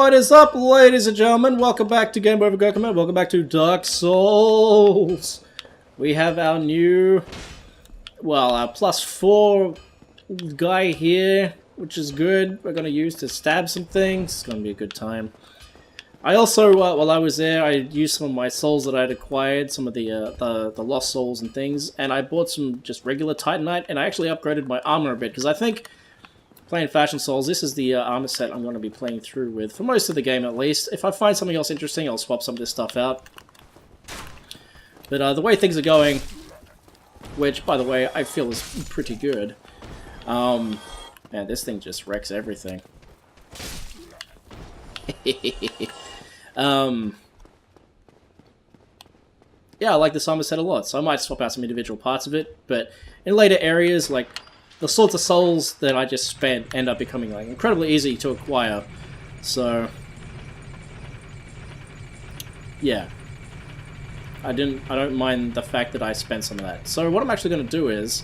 What is up, ladies and gentlemen? Welcome back to Game Over Gokuma. Welcome back to Dark Souls. We have our new, well, our +4 guy here, which is good. We're going to use to stab some things. It's going to be a good time. I also, while I was there, I used some of my souls that I'd acquired, some of the lost souls and things, and I bought some just regular Titanite, and I actually upgraded my armor a bit, because I think playing Fashion Souls, this is the armor set I'm going to be playing through with, for most of the game at least. If I find something else interesting, I'll swap some of this stuff out. But the way things are going, which, by the way, I feel is pretty good. Man, this thing just wrecks everything. Yeah, I like this armor set a lot, so I might swap out some individual parts of it, but in later areas, like, the sorts of souls that I just spent end up becoming like incredibly easy to acquire. So yeah, I don't mind the fact that I spent some of that. So what I'm actually going to do is,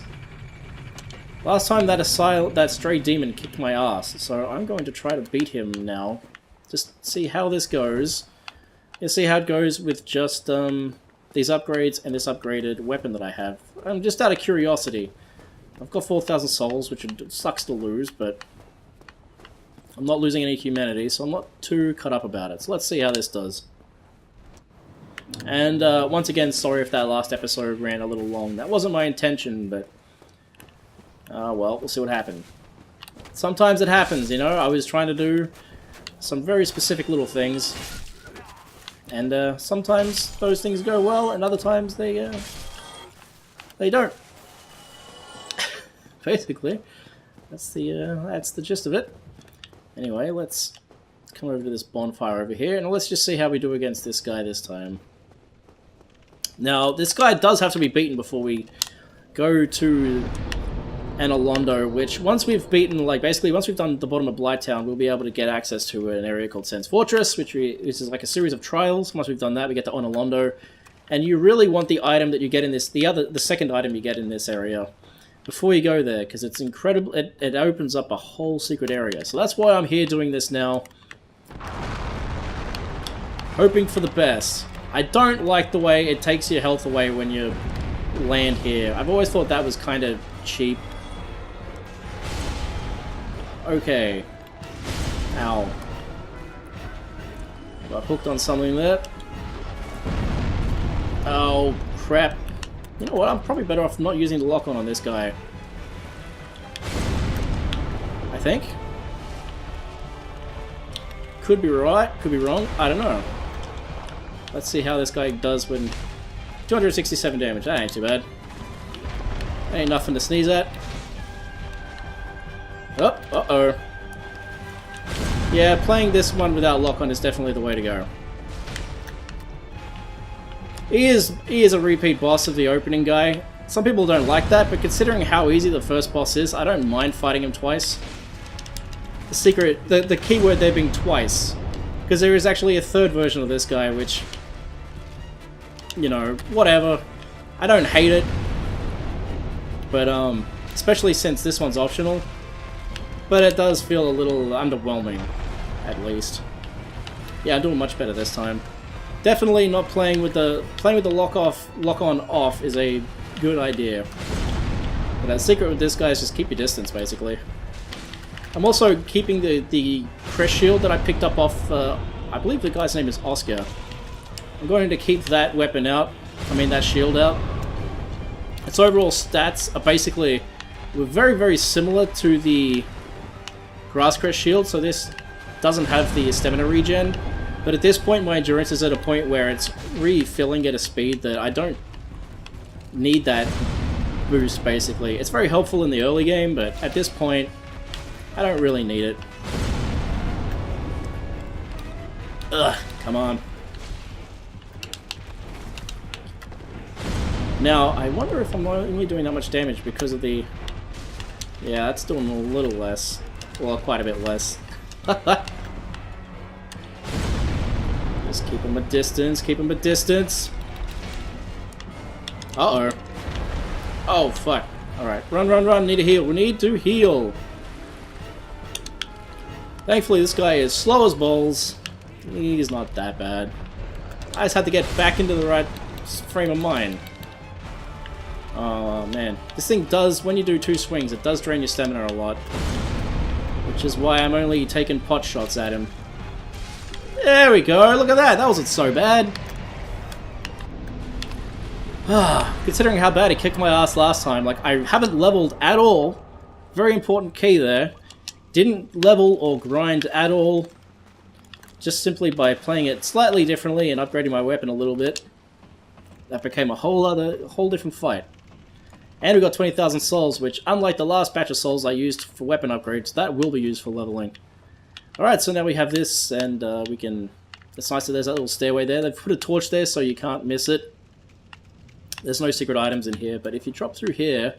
last time that stray demon kicked my ass, so I'm going to try to beat him now. Just see how this goes. You'll see how it goes with just these upgrades and this upgraded weapon that I have. Just out of curiosity. I've got 4,000 souls, which sucks to lose, but I'm not losing any humanity, so I'm not too cut up about it. So let's see how this does. And once again, sorry if that last episode ran a little long. That wasn't my intention, but well, we'll see what happened. Sometimes it happens, you know. I was trying to do some very specific little things, and sometimes those things go well, and other times they don't. Basically, that's the gist of it. Anyway, let's come over to this bonfire over here, and let's just see how we do against this guy this time. Now, this guy does have to be beaten before we go to Analondo, which once we've beaten, like, basically once we've done the bottom of Blighttown, we'll be able to get access to an area called Sen's Fortress, which is like a series of trials. Once we've done that, we get to Analondo, and you really want the item that you get in this, the second item you get in this area, before you go there, because it's incredible. It opens up a whole secret area. So that's why I'm here doing this now. Hoping for the best. I don't like the way it takes your health away when you land here. I've always thought that was kind of cheap. Okay. Ow. Got hooked on something there. Oh, crap. You know what, I'm probably better off not using the lock-on on this guy. I think. Could be right, could be wrong, I don't know. Let's see how this guy does when... 267 damage, that ain't too bad. Ain't nothing to sneeze at. Oh, uh-oh. Yeah, playing this one without lock-on is definitely the way to go. He is a repeat boss of the opening guy. Some people don't like that, but considering how easy the first boss is, I don't mind fighting him twice. The secret, the key word there being twice. Because there is actually a third version of this guy, which, you know, whatever. I don't hate it. But, especially since this one's optional. But it does feel a little underwhelming, at least. Yeah, I'm doing much better this time. Definitely not playing with the lock-on off is a good idea. But that secret with this guy is just keep your distance, basically. I'm also keeping the crest shield that I picked up off, I believe the guy's name is Oscar. I'm going to keep that weapon out, that shield out. Its overall stats are basically very, very similar to the grass crest shield, so this doesn't have the stamina regen. But at this point, my endurance is at a point where it's refilling at a speed that I don't need that boost, basically. It's very helpful in the early game, but at this point, I don't really need it. Ugh, come on. Now, I wonder if I'm only doing that much damage because of the... Yeah, that's doing a little less. Well, quite a bit less. Just keep him at distance, keep him at distance. Uh-oh. Oh, fuck. Alright, run, run, run, need to heal. We need to heal. Thankfully, this guy is slow as balls. He's not that bad. I just had to get back into the right frame of mind. Oh man, this thing does, when you do 2 swings, it does drain your stamina a lot. Which is why I'm only taking pot shots at him. There we go, look at that, that wasn't so bad. Considering how bad he kicked my ass last time, like I haven't leveled at all. Very important key there. Didn't level or grind at all. Just simply by playing it slightly differently and upgrading my weapon a little bit. That became a whole different fight. And we got 20,000 souls, which, unlike the last batch of souls I used for weapon upgrades, that will be used for leveling. Alright, so now we have this, and we can... It's nice that there's that little stairway there. They've put a torch there so you can't miss it. There's no secret items in here, but if you drop through here,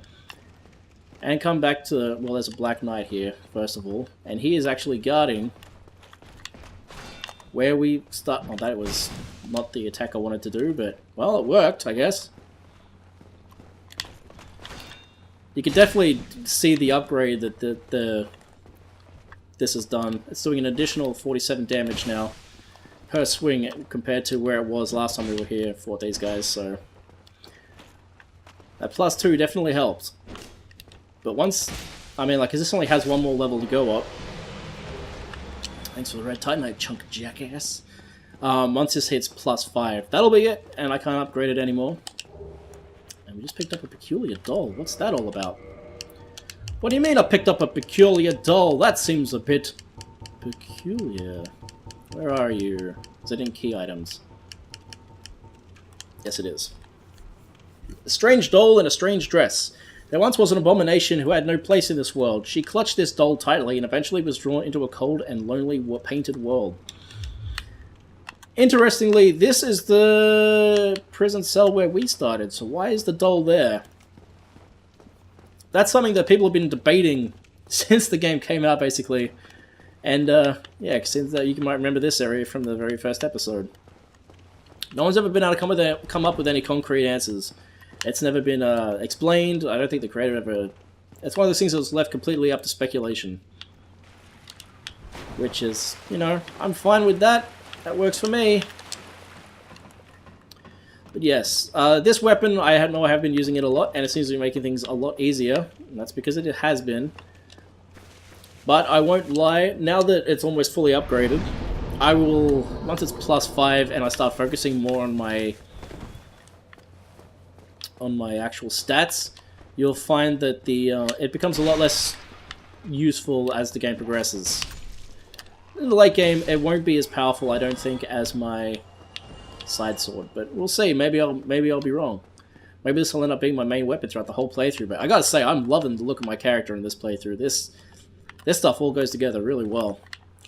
and come back to... Well, there's a Black Knight here, first of all. And he is actually guarding where we start... Well, that was not the attack I wanted to do, but... Well, it worked, I guess. You can definitely see the upgrade that this has done. It's doing an additional 47 damage now per swing compared to where it was last time we were here and fought these guys, so... That +2 definitely helped. But once... I mean, like, 'cause this only has one more level to go up. Thanks for the red Titanite, chunk jackass. Once this hits +5, that'll be it, and I can't upgrade it anymore. And we just picked up a peculiar doll. What's that all about? What do you mean I picked up a peculiar doll? That seems a bit peculiar. Where are you? Is it in key items? Yes, it is. A strange doll in a strange dress. There once was an abomination who had no place in this world. She clutched this doll tightly and eventually was drawn into a cold and lonely painted world. Interestingly, this is the prison cell where we started, so why is the doll there? That's something that people have been debating since the game came out, basically. And, yeah, since you might remember this area from the very first episode. No one's ever been able to come up with any concrete answers. It's never been explained. I don't think the creator ever... It's one of those things that was left completely up to speculation. Which is, you know, I'm fine with that. That works for me. But yes, this weapon, I know I have been using it a lot, and it seems to be making things a lot easier. And that's because it has been. But I won't lie, now that it's almost fully upgraded, I will, once it's +5 and I start focusing more on my actual stats, you'll find that it becomes a lot less useful as the game progresses. In the late game, it won't be as powerful, I don't think, as my side sword, but we'll see. Maybe I'll be wrong. Maybe this will end up being my main weapon throughout the whole playthrough. But I gotta say, I'm loving the look of my character in this playthrough. This stuff all goes together really well.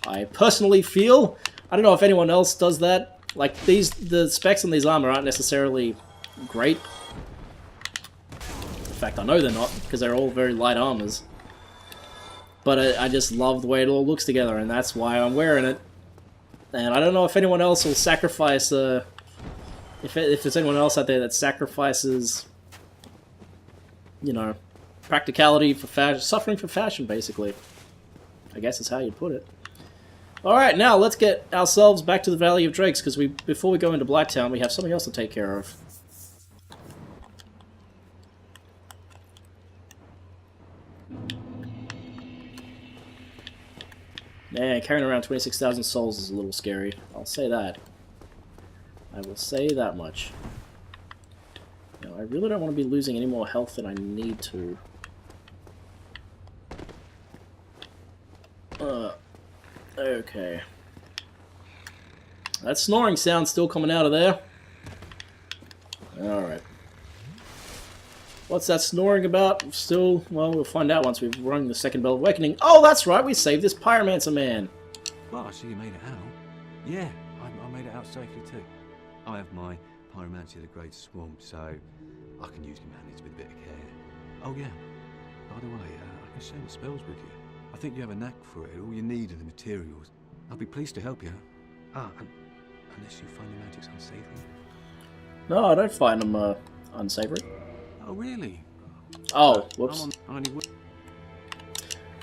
I personally feel, I don't know if anyone else does that. Like the specs on these armor aren't necessarily great. In fact, I know they're not because they're all very light armors. But I just love the way it all looks together, and that's why I'm wearing it. And I don't know if anyone else will sacrifice, if there's anyone else out there that sacrifices, you know, practicality for fashion, suffering for fashion, basically. I guess is how you'd put it. Alright, now let's get ourselves back to the Valley of Drakes, because before we go into Blacktown, we have something else to take care of. Man, carrying around 26,000 souls is a little scary. I'll say that. I will say that much. You know, I really don't want to be losing any more health than I need to. Okay. That snoring sound's still coming out of there. Alright. What's that snoring about? Still, well, we'll find out once we've rung the second bell of awakening. Oh, that's right, we saved this Pyromancer man. Well, I see you made it out. Yeah, I made it out safely too. I have my Pyromancer the Great Swamp, so I can use your manage with a bit of care. Oh yeah, by the way, I can share my spells with you. I think you have a knack for it. All you need are the materials. I'll be pleased to help you. Unless you find your magics unsavory. No, I don't find them unsavory. Oh really? Oh, whoops.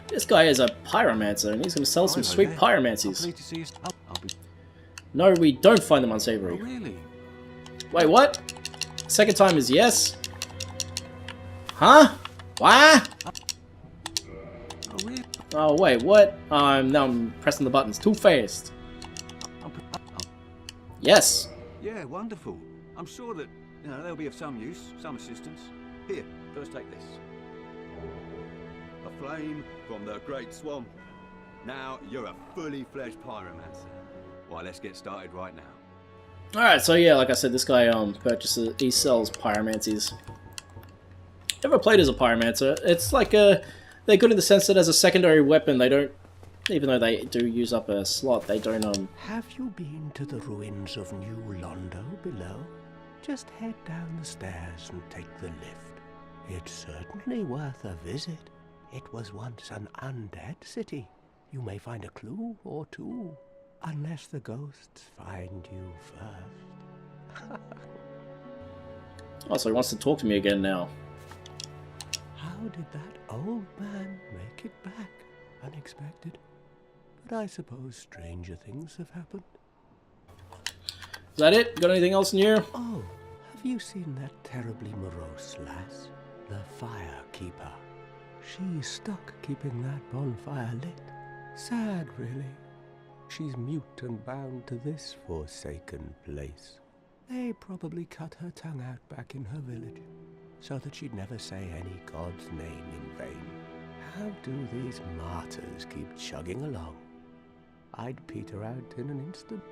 This guy is a pyromancer, and he's going to sell some sweet pyromancies. Pleased to see you. I'll be... No, we don't find them Oh, unsavory. really? Wait, what? Second time is yes? Huh? What? Oh, really? Oh, wait, what? Now I'm pressing the buttons too fast. Yes. Yeah, wonderful. I'm sure that, you know, they'll be of some use, some assistance. Here, first take this. A flame from the Great Swamp. Now you're a fully fledged pyromancer. Why, let's get started right now. Alright, so yeah, like I said, this guy he sells pyromancies. Never played as a pyromancer. It's like they're good in the sense that as a secondary weapon, they don't, even though they do use up a slot, they don't Have you been to the ruins of New Londo below? Just head down the stairs and take the lift. It's certainly worth a visit. It was once an undead city. You may find a clue or two, unless the ghosts find you first. Oh, so he wants to talk to me again now. How did that old man make it back? Unexpected. But I suppose stranger things have happened. Is that it? Got anything else new? Oh, have you seen that terribly morose lass? The Firekeeper. She's stuck keeping that bonfire lit. Sad, really. She's mute and bound to this forsaken place. They probably cut her tongue out back in her village, so that she'd never say any god's name in vain. How do these martyrs keep chugging along? I'd peter out in an instant.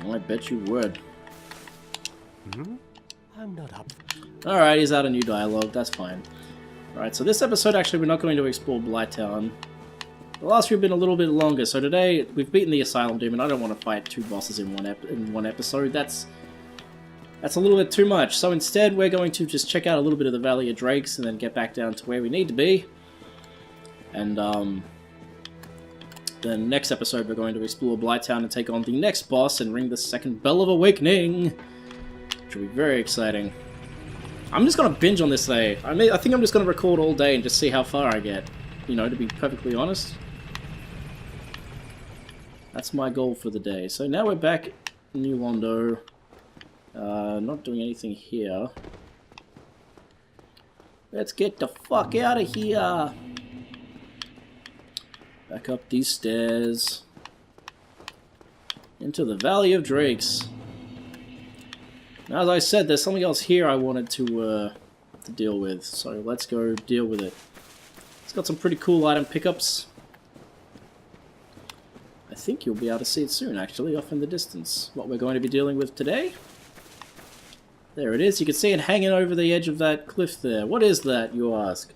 I bet you would. I'm not up. Alright, he's out of new dialogue, that's fine. Alright, so this episode actually we're not going to explore Blighttown. The last few have been a little bit longer, so today we've beaten the Asylum Demon. I don't want to fight two bosses in one episode. That's a little bit too much. So instead we're going to just check out a little bit of the Valley of Drakes and then get back down to where we need to be. And then next episode we're going to explore Blighttown and take on the next boss and ring the second Bell of Awakening. Which will be very exciting. I'm just going to binge on this today. I think I'm just going to record all day and just see how far I get. You know, to be perfectly honest. That's my goal for the day. So now we're back in New Londo. Not doing anything here. Let's get the fuck out of here. Back up these stairs. Into the Valley of Drakes. Now, as I said, there's something else here I wanted to deal with. So let's go deal with it. It's got some pretty cool item pickups. I think you'll be able to see it soon, actually, off in the distance. What we're going to be dealing with today. There it is. You can see it hanging over the edge of that cliff there. What is that, you ask?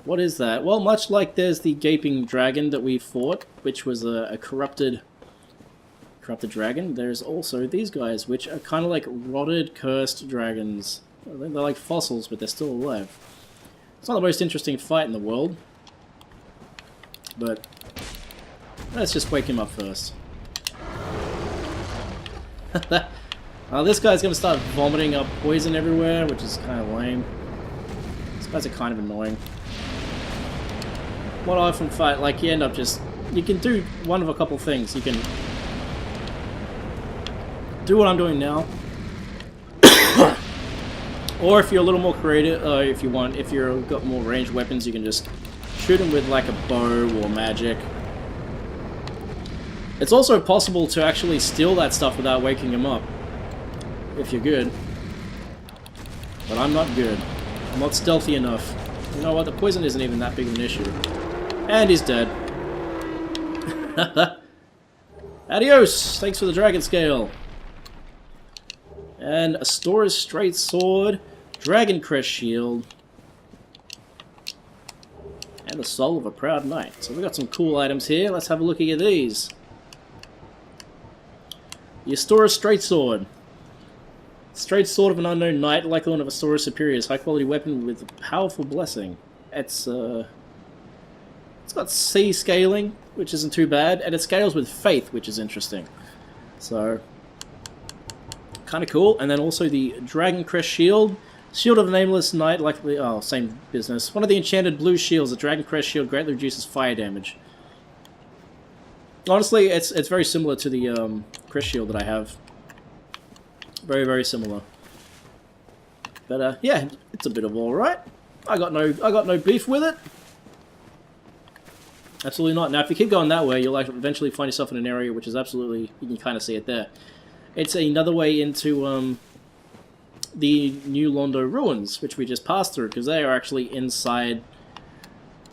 What is that? Well, much like there's the Gaping Dragon that we fought, which was a corrupted dragon, there's also these guys, which are kind of like rotted, cursed dragons. They're like fossils, but they're still alive. It's not the most interesting fight in the world, but let's just wake him up first. This guy's going to start vomiting up poison everywhere, which is kind of lame. These guys are kind of annoying. What I often fight, like, you end up just... You can do one of a couple things. You can do what I'm doing now. Or if you're a little more creative, if you've got more ranged weapons, you can just shoot them with, like, a bow or magic. It's also possible to actually steal that stuff without waking him up. If you're good. But I'm not good. I'm not stealthy enough. You know what? The poison isn't even that big of an issue. And he's dead. Adios! Thanks for the dragon scale. And Astora's Straight Sword, Dragon Crest Shield, and the Soul of a Proud Knight. So we've got some cool items here. Let's have a look at these. The Astora's Straight Sword. Straight Sword of an Unknown Knight, like the one of Astora's Superior's high quality weapon with a powerful blessing. It's got C scaling, which isn't too bad, and it scales with faith, which is interesting. So, kind of cool. And then also the Dragon Crest Shield, Shield of the Nameless Knight, likely... Oh, same business. One of the enchanted blue shields, the Dragon Crest shield, greatly reduces fire damage. Honestly, it's very similar to the Crest shield that I have. Very, very similar. But yeah, it's a bit of alright. I got no beef with it. Absolutely not. Now, if you keep going that way, you'll eventually find yourself in an area which is absolutely... You can kind of see it there. It's another way into the New Londo ruins, which we just passed through, because they are actually inside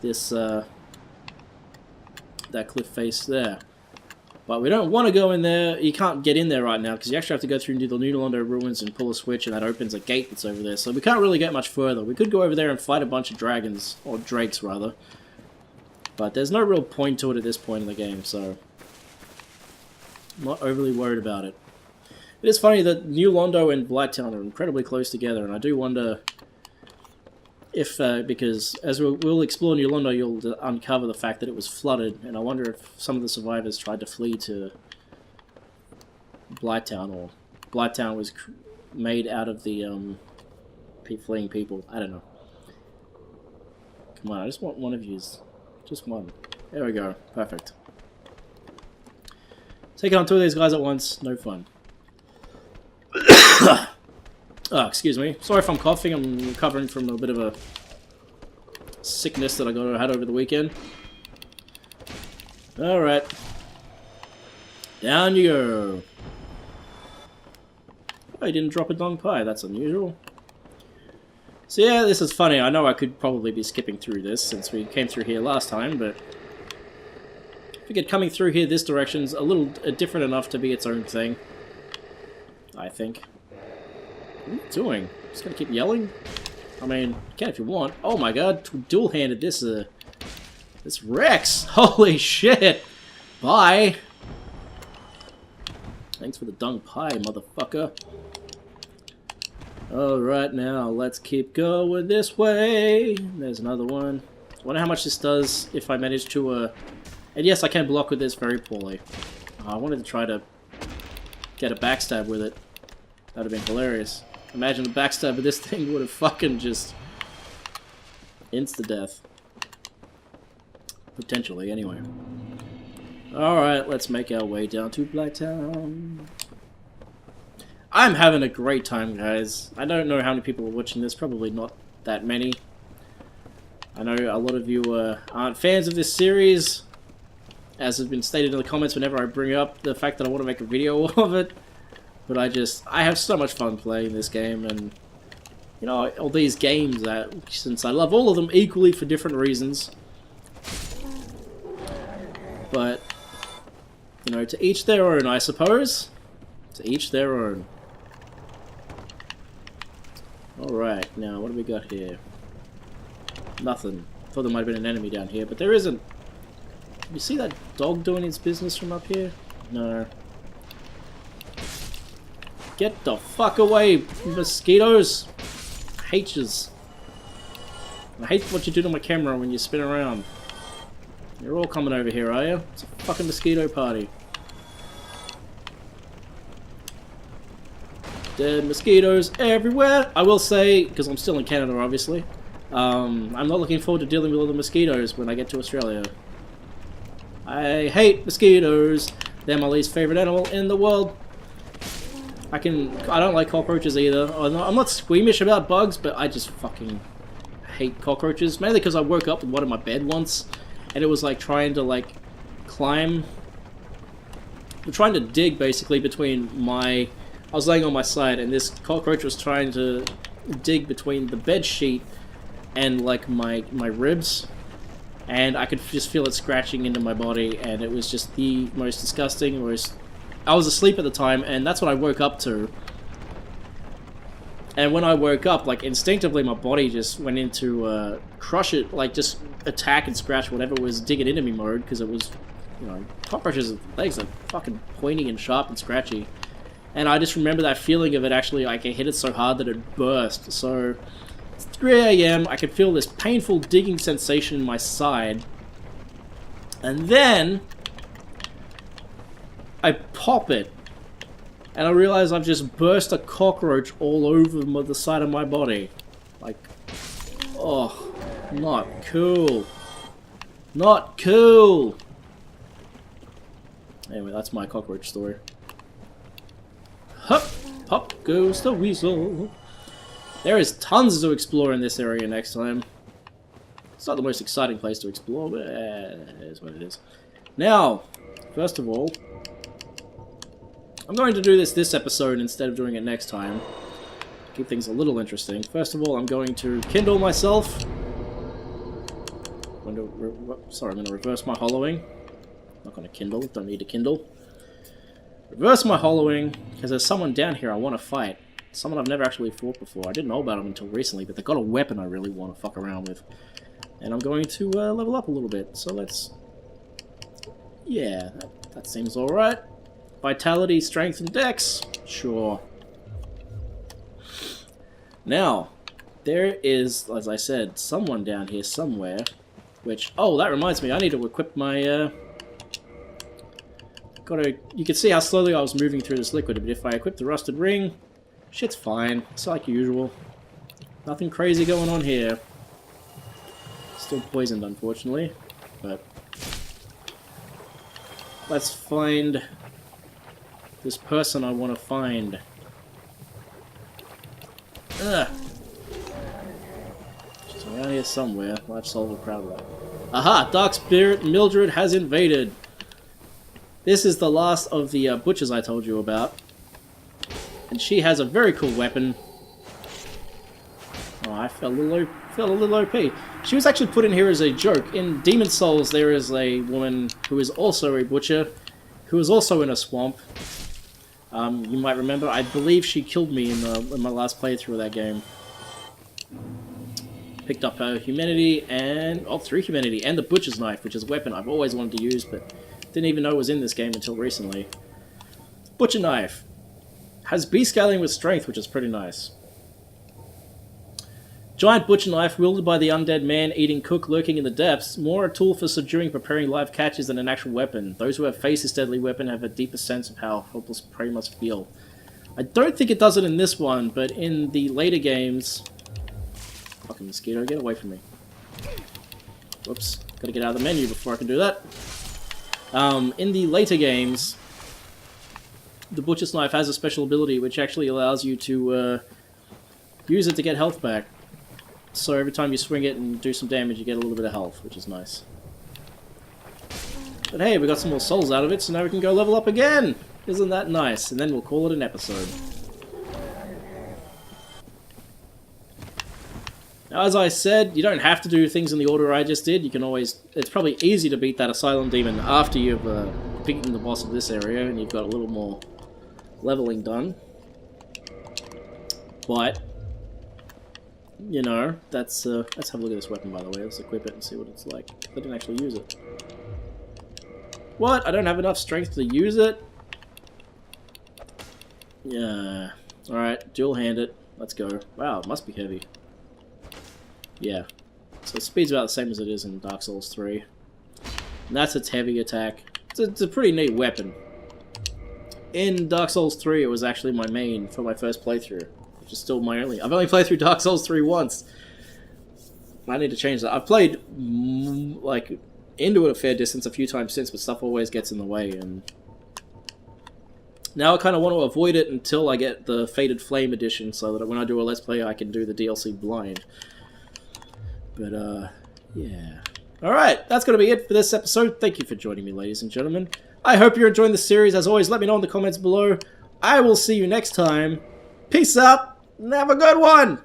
this that cliff face there. But we don't want to go in there. You can't get in there right now, because you actually have to go through the New Londo ruins and pull a switch, and that opens a gate that's over there. So we can't really get much further. We could go over there and fight a bunch of dragons, or drakes rather. But there's no real point to it at this point in the game, so I'm not overly worried about it. It is funny that New Londo and Blighttown are incredibly close together, and I do wonder if, because as we'll explore New Londo, you'll uncover the fact that it was flooded, and I wonder if some of the survivors tried to flee to Blighttown, or Blighttown was made out of the fleeing people. I don't know. Come on, I just want one of yous. Just one. There we go. Perfect. Taking on two of these guys at once, no fun. Oh, excuse me. Sorry if I'm coughing. I'm recovering from a bit of a sickness that I had over the weekend. Alright. Down you go. Oh, you didn't drop a dong pie. That's unusual. So yeah, this is funny. I know I could probably be skipping through this since we came through here last time, but I figured coming through here this direction's a little different enough to be its own thing. I think. What are you doing? Just gonna keep yelling? I mean, you can if you want. Oh my god, dual-handed this Rex! Holy shit! Bye! Thanks for the dung pie, motherfucker. Alright, now let's keep going this way. There's another one. I wonder how much this does if I manage to, And yes, I can block with this very poorly. I wanted to try to get a backstab with it. That would have been hilarious. Imagine the backstab of this thing would have fucking just... insta-death. Potentially, anyway. Alright, let's make our way down to Blighttown. I'm having a great time, guys. I don't know how many people are watching this. Probably not that many. I know a lot of you aren't fans of this series. As has been stated in the comments whenever I bring up the fact that I want to make a video of it. But I have so much fun playing this game, and you know, all these games that, since I love all of them equally for different reasons. But, you know, to each their own, I suppose. To each their own. Alright, now what do we got here? Nothing. Thought there might have been an enemy down here, but there isn't. You see that dog doing its business from up here? No. Get the fuck away, mosquitoes! I hate yous. I hate what you do to my camera when you spin around. You're all coming over here, are you? It's a fucking mosquito party. Dead mosquitoes everywhere! I will say, because I'm still in Canada obviously, I'm not looking forward to dealing with all the mosquitoes when I get to Australia. I hate mosquitoes. They're my least favorite animal in the world. I don't like cockroaches either. I'm not squeamish about bugs, but I just fucking hate cockroaches. Mainly because I woke up with one in my bed once, and it was like trying to like climb. Trying to dig basically between my... I was laying on my side, and this cockroach was trying to dig between the bed sheet and like my ribs. And I could just feel it scratching into my body, and it was just the most disgusting, I was asleep at the time, and that's what I woke up to. And when I woke up, like, instinctively my body just went into, crush it, like, just attack and scratch whatever was digging into me mode, because it was, you know, cockroaches' legs are fucking pointy and sharp and scratchy. And I just remember that feeling of it actually, like, it hit it so hard that it burst. So, it's 3 AM, I could feel this painful digging sensation in my side. And then I pop it, and I realize I've just burst a cockroach all over the side of my body. Oh, not cool. Not cool. Anyway, that's my cockroach story. Hup! Pop goes the weasel. There is tons to explore in this area next time. It's not the most exciting place to explore, but it is what it is. Now, first of all, I'm going to do this episode instead of doing it next time. Keep things a little interesting. First of all, I'm going to kindle myself. I'm going to reverse my hollowing. Not going to kindle, don't need to kindle. Reverse my hollowing, because there's someone down here I want to fight. Someone I've never actually fought before. I didn't know about them until recently, but they've got a weapon I really want to fuck around with. And I'm going to level up a little bit, so let's... Yeah, that seems alright. Vitality, strength, and dex? Sure. Now, there is, as I said, someone down here somewhere, which... Oh, that reminds me, I need to equip my... You can see how slowly I was moving through this liquid, but if I equip the rusted ring, shit's fine. It's like usual. Nothing crazy going on here. Still poisoned, unfortunately, but let's find this person I want to find. Ugh. She's around here somewhere. Life solver proud of that. Aha! Dark Spirit Mildred has invaded. This is the last of the butchers I told you about. And she has a very cool weapon. Oh, I felt a little OP. She was actually put in here as a joke. In Demon Souls, there is a woman who is also a butcher, who is also in a swamp. You might remember, I believe she killed me in my last playthrough of that game. Picked up her humanity and... Oh, 3 humanity, and the butcher's knife, which is a weapon I've always wanted to use, but didn't even know it was in this game until recently. Butcher knife. Has beast scaling with strength, which is pretty nice. Giant butcher knife wielded by the undead man-eating cook lurking in the depths. More a tool for subduing and preparing live catches than an actual weapon. Those who have faced this deadly weapon have a deeper sense of how helpless prey must feel. I don't think it does it in this one, but in the later games... Fucking mosquito, get away from me. Whoops. Gotta get out of the menu before I can do that. In the later games, the Butcher's Knife has a special ability which actually allows you to use it to get health back. So every time you swing it and do some damage, you get a little bit of health, which is nice. But hey, we got some more souls out of it, so now we can go level up again! Isn't that nice? And then we'll call it an episode. Now, as I said, you don't have to do things in the order I just did. You can always... It's probably easy to beat that Asylum Demon after you've beaten the boss of this area and you've got a little more leveling done. But, you know, let's have a look at this weapon, by the way. Let's equip it and see what it's like. I didn't actually use it. What? I don't have enough strength to use it? Yeah. Alright, dual hand it. Let's go. Wow, it must be heavy. Yeah. So speed's about the same as it is in Dark Souls 3. And that's its heavy attack. It's a pretty neat weapon. In Dark Souls 3, it was actually my main for my first playthrough. Which is still my only... I've only played through Dark Souls 3 once. I need to change that. I've played, like, into it a fair distance a few times since, but stuff always gets in the way, and... Now I kind of want to avoid it until I get the Fated Flame edition, so that when I do a Let's Play, I can do the DLC blind. But, yeah. Alright, that's going to be it for this episode. Thank you for joining me, ladies and gentlemen. I hope you're enjoying the series. As always, let me know in the comments below. I will see you next time. Peace out, and have a good one!